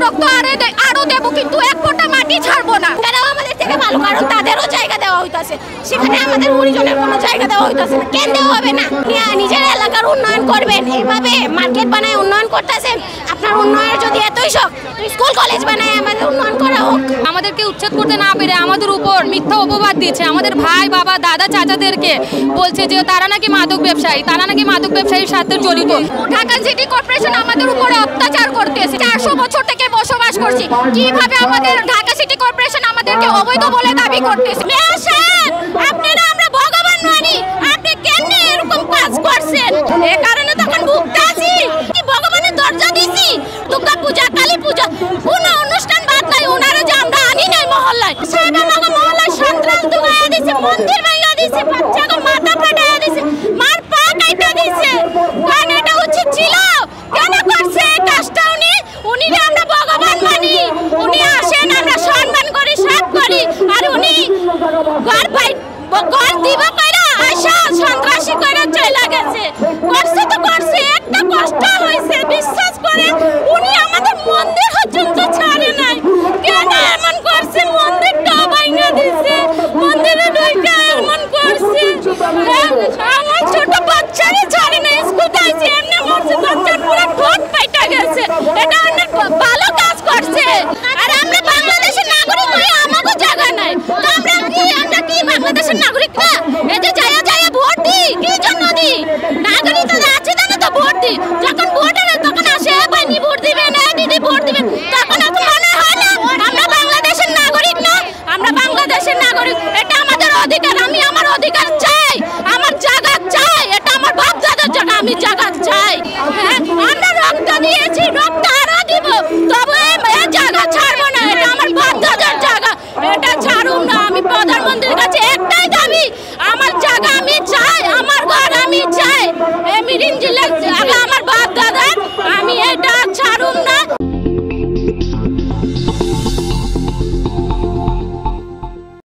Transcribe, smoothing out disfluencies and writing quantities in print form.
রক্ত আরো দেবো, কিন্তু এক ফোঁটা মাটি ছাড়বো না। তারাও আমাদের থেকে ভালো, কারণ তাদেরও জায়গা দেওয়া হইতাছে, সেখানে আমাদের হরিজনের কোনো জায়গা দেওয়া হইতাছে না। কেন দেওয়া হবে না? নিজের এলাকার উন্নয়ন করবেন, এইভাবে মার্কেট বানায় উন্নয়ন করতেছেন। আপনার উন্নয়নের যদি এতই শখ, স্কুল কলেজ বানায় আমাদের উন্নয়ন করা হোক। আমাদেরকে উচ্ছেদ করতে না পেরে আমাদের উপর মিথ্যা অপবাদ দিচ্ছে। আমাদের ভাই, বাবা, দাদা, চাচাদেরকে বলছে যে তারা নাকি মাদক ব্যবসায়ী, তারা নাকি মাদক ব্যবসায়ীর সাথে জড়িত। ঢাকা সিটি কর্পোরেশন আমাদের উপরে অত্যাচার করতেছে। 400 বছর থেকে বসবাস করছি, কিভাবে আমাদের ঢাকা সিটি কর্পোরেশন আমাদেরকে অবৈধ বলে দাবি করতেছে? মেয়র সাহেব, আপনারা আমরা ভগবান মানি, আপনি কেন এরকম কাজ করছেন? এই কারণে তখন ভুগতে আছি। কি ভগবানের দরজা দিছি? দুর্গা পূজা, কালী পূজা, কোনো অনুষ্ঠান বাদ নাই, ওনারা যে আমরা আনি নাই মহল্লায়। সাহেব আমাকে মহল্লায় সন্ত্রাস দুগাইয়া দিছে, মন্দির ভাঙিয়া দিছে, বাচ্চাকে মাথা ফাটাইয়া দিছে, মার পা কাইটা দিছে। কারণ এটা উচিত ছিল? কেন করছে এই কাজটা উনি? উনি আমরা ভগবান মানি, উনি আসেন, আমরা সম্মান করি, সব করি, আর উনি ঘর দিব কইরা আশা সন্ত্রাসী কইরা চলে গেছে। করছে